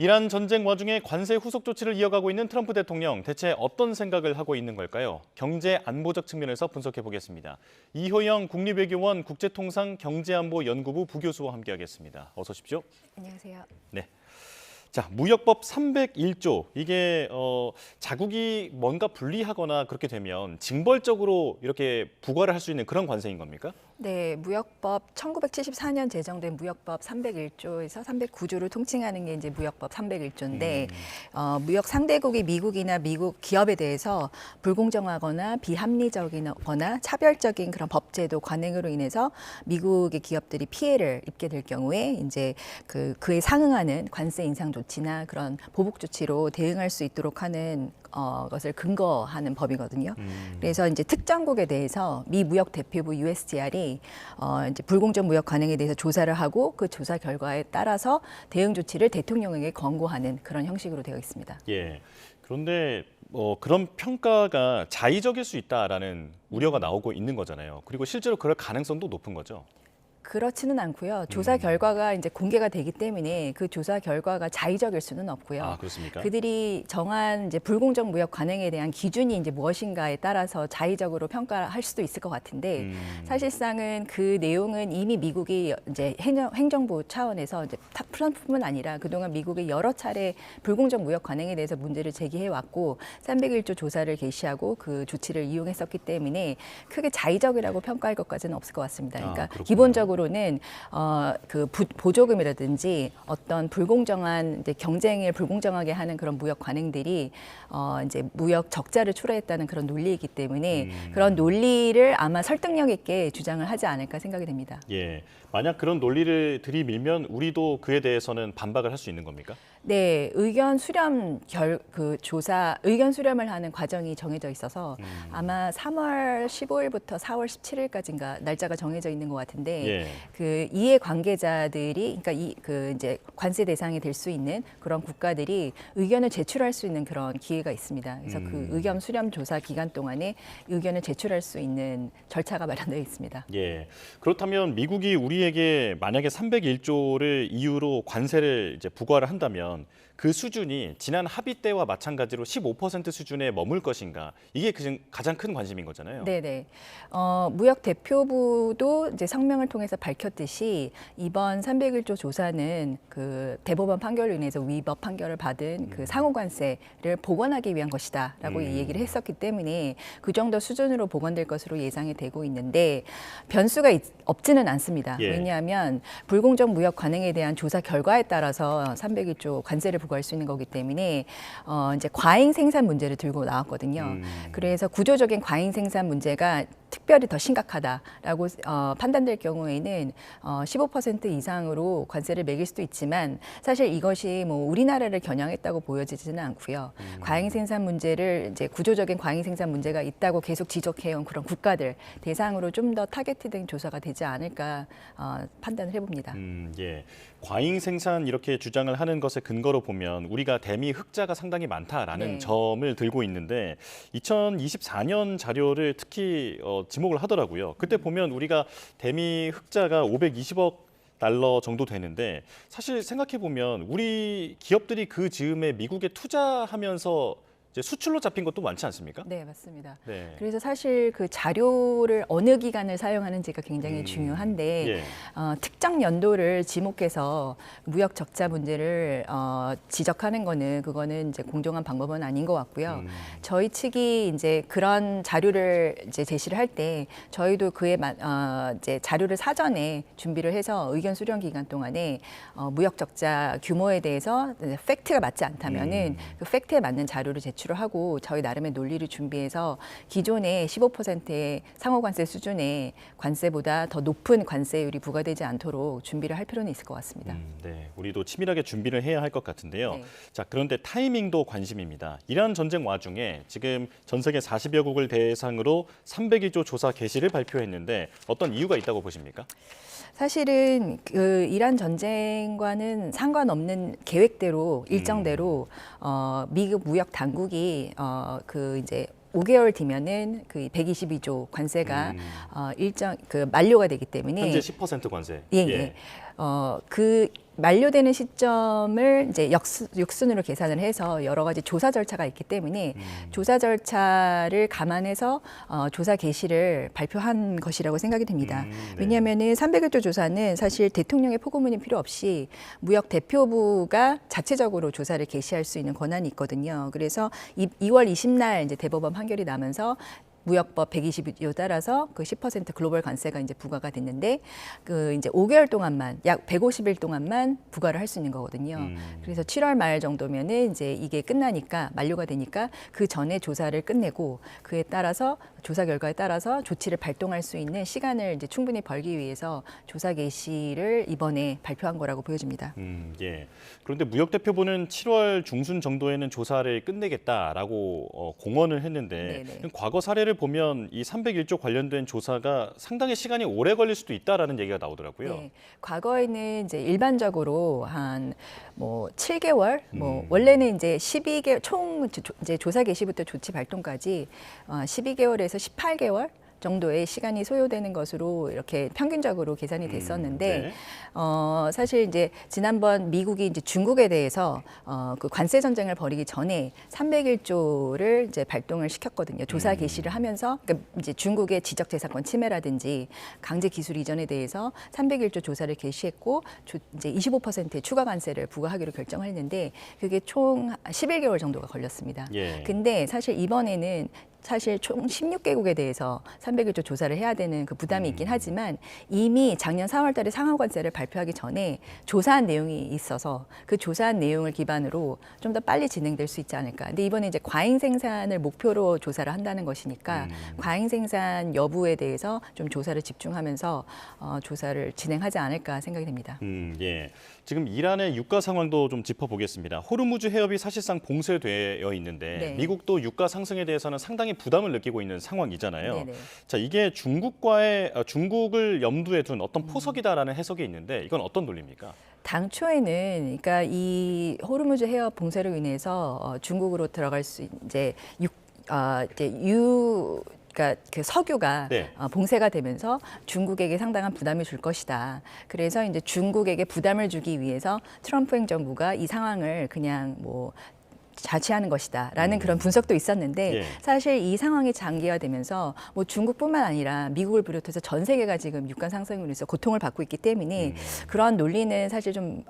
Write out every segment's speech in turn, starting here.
이란 전쟁 와중에 관세 후속 조치를 이어가고 있는 트럼프 대통령, 대체 어떤 생각을 하고 있는 걸까요? 경제 안보적 측면에서 분석해 보겠습니다. 이효영 국립외교원 국제통상 경제안보연구부 부교수와 함께하겠습니다. 어서 오십시오. 안녕하세요. 네. 자, 무역법 301조, 이게 자국이 뭔가 불리하거나 그렇게 되면 징벌적으로 이렇게 부과를 할 수 있는 그런 관세인 겁니까? 네, 무역법 1974년 제정된 무역법 301조에서 309조를 통칭하는 게 이제 무역법 301조인데 무역 상대국이 미국이나 미국 기업에 대해서 불공정하거나 비합리적이거나 차별적인 그런 법제도 관행으로 인해서 미국의 기업들이 피해를 입게 될 경우에 이제 그에 상응하는 관세 인상 조치나 그런 보복 조치로 대응할 수 있도록 하는 것을 근거하는 법이거든요. 그래서 이제 특정국에 대해서 미 무역 대표부 USTR이 이제 불공정 무역 관행에 대해서 조사를 하고 그 조사 결과에 따라서 대응 조치를 대통령에게 권고하는 그런 형식으로 되어 있습니다. 예. 그런데 그런 평가가 자의적일 수 있다라는 우려가 나오고 있는 거잖아요. 그리고 실제로 그럴 가능성도 높은 거죠. 그렇지는 않고요. 조사 결과가 이제 공개가 되기 때문에 그 조사 결과가 자의적일 수는 없고요. 아, 그렇습니까? 그들이 정한 이제 불공정 무역 관행에 대한 기준이 이제 무엇인가에 따라서 자의적으로 평가할 수도 있을 것 같은데 사실상은 그 내용은 이미 미국이 이제 행정부 차원에서 이제 트럼프뿐만 아니라 그동안 미국이 여러 차례 불공정 무역 관행에 대해서 문제를 제기해 왔고 301조 조사를 개시하고 그 조치를 이용했었기 때문에 크게 자의적이라고 평가할 것까지는 없을 것 같습니다. 그러니까 기본적으로는 그 보조금이라든지 어떤 불공정한 이제 경쟁을 불공정하게 하는 그런 무역 관행들이 이제 무역 적자를 초래했다는 그런 논리이기 때문에 그런 논리를 아마 설득력 있게 주장을 하지 않을까 생각이 됩니다. 예. 만약 그런 논리를 들이밀면 우리도 그에 대해서는 반박을 할 수 있는 겁니까? 네, 의견 수렴 의견 수렴을 하는 과정이 정해져 있어서 아마 3월 15일부터 4월 17일까지인가 날짜가 정해져 있는 것 같은데 예. 그 이해 관계자들이 그러니까 이제 관세 대상이 될 수 있는 그런 국가들이 의견을 제출할 수 있는 그런 기회가 있습니다. 그래서 그 의견 수렴 조사 기간 동안에 의견을 제출할 수 있는 절차가 마련되어 있습니다. 예. 그렇다면 미국이 우리에게 만약에 301조를 이유로 관세를 이제 부과를 한다면 그 수준이 지난 합의 때와 마찬가지로 15% 수준에 머물 것인가? 이게 가장 큰 관심인 거잖아요. 네네. 무역 대표부도 이제 성명을 통해서 밝혔듯이 이번 301조 조사는 그 대법원 판결로 인해서 위법 판결을 받은 그 상호 관세를 복원하기 위한 것이다라고 이 얘기를 했었기 때문에 그 정도 수준으로 복원될 것으로 예상이 되고 있는데 변수가 없지는 않습니다. 예. 왜냐하면 불공정 무역 관행에 대한 조사 결과에 따라서 301조 관세를 부과할 수 있는 거기 때문에 이제 과잉 생산 문제를 들고 나왔거든요. 그래서 구조적인 과잉 생산 문제가 특별히 더 심각하다라고 판단될 경우에는 15% 이상으로 관세를 매길 수도 있지만 사실 이것이 뭐 우리나라를 겨냥했다고 보여지지는 않고요. 과잉 생산 문제를 이제 구조적인 과잉 생산 문제가 있다고 계속 지적해온 그런 국가들 대상으로 좀 더 타겟된 조사가 되지 않을까 판단을 해봅니다. 예. 과잉 생산 이렇게 주장을 하는 것의 근거로 보면 우리가 대미 흑자가 상당히 많다라는 네. 점을 들고 있는데 2024년 자료를 특히 지목을 하더라고요. 그때 보면 우리가 대미 흑자가 520억 달러 정도 되는데 사실 생각해 보면 우리 기업들이 그 즈음에 미국에 투자하면서 이제 수출로 잡힌 것도 많지 않습니까? 네, 맞습니다. 네. 그래서 사실 그 자료를 어느 기간을 사용하는지가 굉장히 중요한데 예. 특정 연도를 지목해서 무역 적자 문제를 지적하는 그거는 이제 공정한 방법은 아닌 것 같고요. 저희 측이 이제 그런 자료를 이제 제시를 할 때 저희도 그에 이제 자료를 사전에 준비를 해서 의견 수렴 기간 동안에 무역 적자 규모에 대해서 팩트가 맞지 않다면은 그 팩트에 맞는 자료를 제출을 하고 저희 나름의 논리를 준비해서 기존의 15%의 상호관세 수준의 관세보다 더 높은 관세율이 부과되지 않도록 준비를 할 필요는 있을 것 같습니다. 네, 우리도 치밀하게 준비를 해야 할 것 같은데요. 네. 자, 그런데 타이밍도 관심입니다. 이란 전쟁 와중에 지금 전 세계 40여 국을 대상으로 302조 조사 개시를 발표했는데 어떤 이유가 있다고 보십니까? 사실은 그 이란 전쟁과는 상관없는 계획대로 일정대로 미국 무역 당국이 그 이제 5개월 뒤면은 그 122조 관세가 일정 그 만료가 되기 때문에 현재 10% 관세. 예. 그 만료되는 시점을 이제 육순으로 계산을 해서 여러 가지 조사 절차가 있기 때문에 조사 절차를 감안해서 조사 개시를 발표한 것이라고 생각이 됩니다. 네. 왜냐하면은 300일조 조사는 사실 대통령의 포고문이 필요 없이 무역 대표부가 자체적으로 조사를 개시할 수 있는 권한이 있거든요. 그래서 2월 20날 이제 대법원 판결이 나면서 무역법 120조 따라서 그 10% 글로벌 관세가 이제 부과가 됐는데 그 이제 5개월 동안만 약 150일 동안만 부과를 할 수 있는 거거든요. 그래서 7월 말 정도면은 이제 이게 끝나니까 만료가 되니까 그 전에 조사를 끝내고 그에 따라서 조사 결과에 따라서 조치를 발동할 수 있는 시간을 이제 충분히 벌기 위해서 조사 개시를 이번에 발표한 거라고 보여집니다. 예. 그런데 무역대표부는 7월 중순 정도에는 조사를 끝내겠다라고 공언을 했는데 네네. 과거 사례를 보면 이 301조 관련된 조사가 상당히 시간이 오래 걸릴 수도 있다라는 얘기가 나오더라고요. 네, 과거에는 이제 일반적으로 한 뭐 7개월, 뭐 원래는 이제 12개월 총 이제 조사 개시부터 조치 발동까지 12개월에서 18개월 정도의 시간이 소요되는 것으로 이렇게 평균적으로 계산이 됐었는데 네. 사실 이제 지난번 미국이 이제 중국에 대해서 그 관세 전쟁을 벌이기 전에 301조를 이제 발동을 시켰거든요. 조사 개시를 하면서 그러니까 이제 중국의 지적재산권 침해라든지 강제 기술 이전에 대해서 301조 조사를 개시했고 이제 25%의 추가 관세를 부과하기로 결정을 했는데 그게 총 11개월 정도가 걸렸습니다. 예. 근데 사실 이번에는 사실 총 16개국에 대해서 301조 조사를 해야 되는 그 부담이 있긴 하지만 이미 작년 4월 달에 상하관세를 발표하기 전에 조사한 내용이 있어서 그 조사한 내용을 기반으로 좀 더 빨리 진행될 수 있지 않을까. 근데 이번에 이제 과잉 생산을 목표로 조사를 한다는 것이니까 과잉 생산 여부에 대해서 좀 조사를 집중하면서 조사를 진행하지 않을까 생각이 됩니다. 예. 지금 이란의 유가 상황도 좀 짚어보겠습니다. 호르무즈 해협이 사실상 봉쇄되어 있는데 네. 미국도 유가 상승에 대해서는 상당히 부담을 느끼고 있는 상황이잖아요. 네네. 자, 이게 중국을 염두에 둔 어떤 포석이다라는 해석이 있는데 이건 어떤 논리입니까? 당초에는 그러니까 이 호르무즈 해협 봉쇄로 인해서 중국으로 들어갈 수 이제 그러니까 그 석유가 네. 봉쇄가 되면서 중국에게 상당한 부담을 줄 것이다. 그래서 이제 중국에게 부담을 주기 위해서 트럼프 행정부가 이 상황을 그냥 뭐 자치하는 것이다라는 그런 분석도 있었는데 예. 사실 이 상황이 장기화되면서 뭐 중국뿐만 아니라 미국을 비롯해서 전 세계가 지금 유가 상승으로 인해서 고통을 받고 있기 때문에 그러한 논리는 사실 좀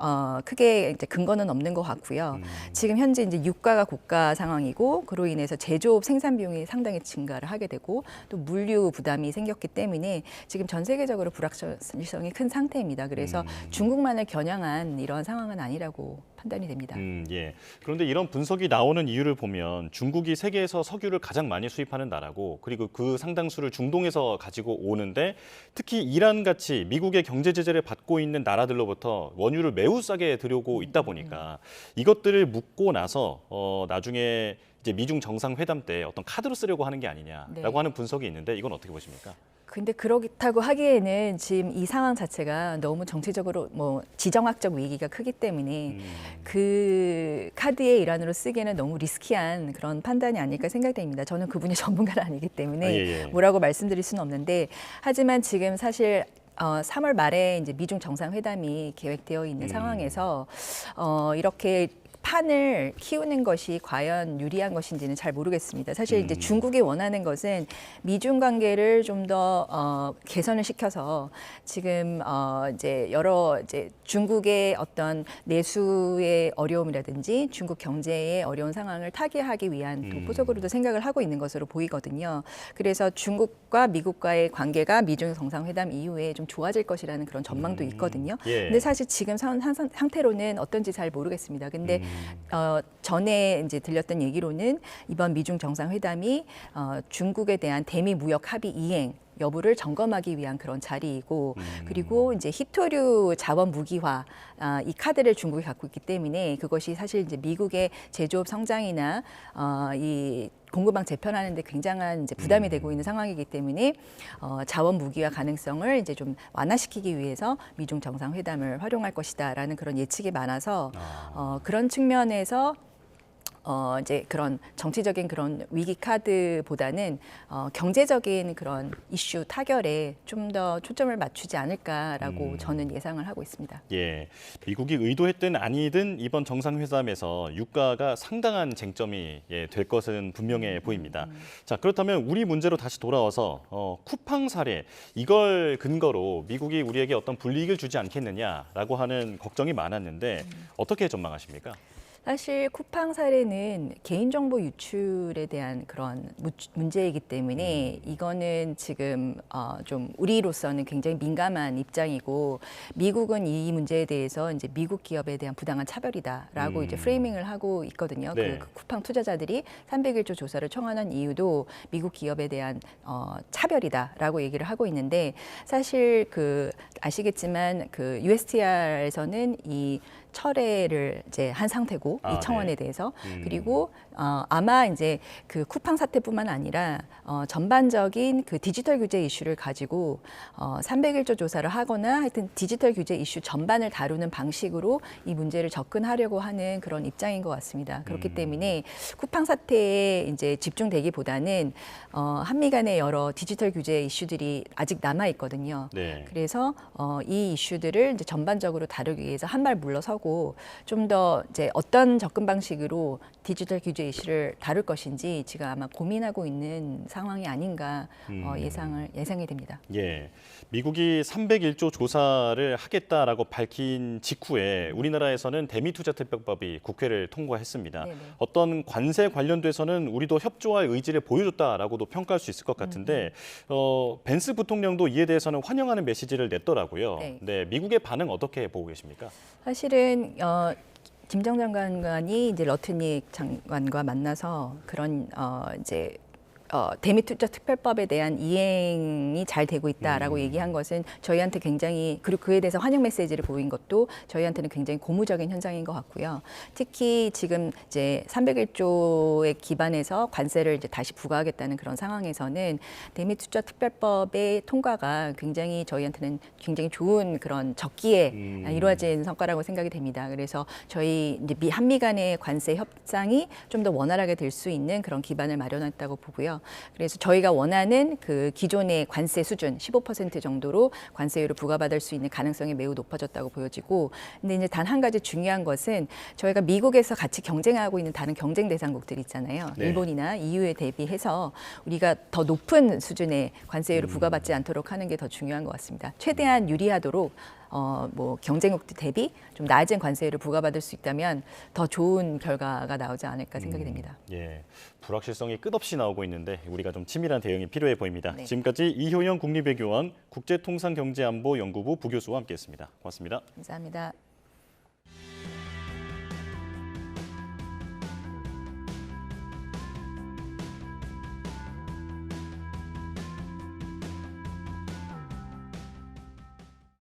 크게 이제 근거는 없는 것 같고요. 지금 현재 이제 유가가 고가 상황이고 그로 인해서 제조업 생산 비용이 상당히 증가를 하게 되고 또 물류 부담이 생겼기 때문에 지금 전 세계적으로 불확실성이 큰 상태입니다. 그래서 중국만을 겨냥한 이런 상황은 아니라고 판단이 됩니다. 예. 그런데 이런 분석이 나오는 이유를 보면 중국이 세계에서 석유를 가장 많이 수입하는 나라고 그리고 그 상당수를 중동에서 가지고 오는데 특히 이란 같이 미국의 경제 제재를 받고 있는 나라들로부터 원유를 매우 싸게 들여오고 있다 보니까 이것들을 묻고 나서 나중에 이제 미중 정상회담 때 어떤 카드로 쓰려고 하는 게 아니냐라고 네. 하는 분석이 있는데 이건 어떻게 보십니까? 근데 그렇다고 하기에는 지금 이 상황 자체가 너무 정치적으로 뭐 지정학적 위기가 크기 때문에 그 카드의 일환으로 쓰기에는 너무 리스키한 그런 판단이 아닐까 생각됩니다. 저는 그분이 전문가는 아니기 때문에 예. 뭐라고 말씀드릴 수는 없는데 하지만 지금 사실 3월 말에 이제 미중 정상회담이 계획되어 있는 상황에서 이렇게 판을 키우는 것이 과연 유리한 것인지는 잘 모르겠습니다. 사실 이제 중국이 원하는 것은 미중 관계를 좀 더 개선을 시켜서 지금 이제 여러 이제 중국의 어떤 내수의 어려움이라든지 중국 경제의 어려운 상황을 타개하기 위한 또 포석으로도 생각을 하고 있는 것으로 보이거든요. 그래서 중국과 미국과의 관계가 미중 정상회담 이후에 좀 좋아질 것이라는 그런 전망도 있거든요. 예. 근데 사실 지금 상태로는 어떤지 잘 모르겠습니다. 근데 전에 이제 들렸던 얘기로는 이번 미중 정상회담이 중국에 대한 대미 무역 합의 이행 여부를 점검하기 위한 그런 자리이고 그리고 이제 히토류 자원 무기화 이 카드를 중국이 갖고 있기 때문에 그것이 사실 이제 미국의 제조업 성장이나 이 공급망 재편하는 데 굉장한 이제 부담이 되고 있는 상황이기 때문에 자원 무기화 가능성을 이제 좀 완화시키기 위해서 미중 정상회담을 활용할 것이다라는 그런 예측이 많아서 그런 측면에서 이제 그런 정치적인 그런 위기 카드보다는 경제적인 그런 이슈 타결에 좀 더 초점을 맞추지 않을까라고 저는 예상을 하고 있습니다. 예, 미국이 의도했든 아니든 이번 정상회담에서 유가가 상당한 쟁점이 될 것은 분명해 보입니다. 자, 그렇다면 우리 문제로 다시 돌아와서 쿠팡 사례 이걸 근거로 미국이 우리에게 어떤 불이익을 주지 않겠느냐라고 하는 걱정이 많았는데 어떻게 전망하십니까? 사실 쿠팡 사례는 개인정보 유출에 대한 그런 문제이기 때문에 이거는 지금 좀 우리로서는 굉장히 민감한 입장이고 미국은 이 문제에 대해서 이제 미국 기업에 대한 부당한 차별이다라고 이제 프레이밍을 하고 있거든요. 네. 그 쿠팡 투자자들이 301조 조사를 청원한 이유도 미국 기업에 대한 차별이다라고 얘기를 하고 있는데 사실 그 아시겠지만 그 USTR에서는 이 철회를 이제 한 상태고 이 청원에 네. 대해서 그리고 아마 이제 그 쿠팡 사태뿐만 아니라 전반적인 그 디지털 규제 이슈를 가지고 301조 조사를 하거나 하여튼 디지털 규제 이슈 전반을 다루는 방식으로 이 문제를 접근하려고 하는 그런 입장인 것 같습니다. 그렇기 때문에 쿠팡 사태에 이제 집중되기보다는 한미 간의 여러 디지털 규제 이슈들이 아직 남아 있거든요. 네. 그래서 이 이슈들을 이제 전반적으로 다루기 위해서 한 발 물러서고 좀 더 이제 어떤 접근 방식으로 디지털 규제 이슈를 다룰 것인지 지금 아마 고민하고 있는 상황이 아닌가 예상이 됩니다. 예, 미국이 301조 조사를 하겠다라고 밝힌 직후에 우리나라에서는 대미투자특별법이 국회를 통과했습니다. 네네. 어떤 관세 관련돼서는 우리도 협조할 의지를 보여줬다라고도 평가할 수 있을 것 같은데 벤스 부통령도 이에 대해서는 환영하는 메시지를 냈더라고요. 네. 네, 미국의 반응 어떻게 보고 계십니까? 사실은 김정 장관이 이제 러트닉 장관과 만나서 그런 이제 대미투자특별법에 대한 이행이 잘 되고 있다라고 얘기한 것은 저희한테 굉장히 그리고 그에 대해서 환영 메시지를 보인 것도 저희한테는 굉장히 고무적인 현상인 것 같고요. 특히 지금 이제 301조에 기반해서 관세를 이제 다시 부과하겠다는 그런 상황에서는 대미투자특별법의 통과가 굉장히 저희한테는 굉장히 좋은 그런 적기에 이루어진 성과라고 생각이 됩니다. 그래서 저희 이제 한미 간의 관세 협상이 좀 더 원활하게 될 수 있는 그런 기반을 마련했다고 보고요. 그래서 저희가 원하는 그 기존의 관세 수준 15% 정도로 관세율을 부과받을 수 있는 가능성이 매우 높아졌다고 보여지고, 근데 이제 단 한 가지 중요한 것은 저희가 미국에서 같이 경쟁하고 있는 다른 경쟁 대상국들 있잖아요. 네. 일본이나 EU에 대비해서 우리가 더 높은 수준의 관세율을 부과받지 않도록 하는 게 더 중요한 것 같습니다. 최대한 유리하도록 뭐 경쟁국들 대비 좀 낮은 관세율을 부과받을 수 있다면 더 좋은 결과가 나오지 않을까 생각이 됩니다. 예, 불확실성이 끝없이 나오고 있는데 우리가 좀 치밀한 대응이 필요해 보입니다. 네. 지금까지 이효영 국립외교원 국제통상경제안보연구부 부교수와 함께했습니다. 고맙습니다. 감사합니다.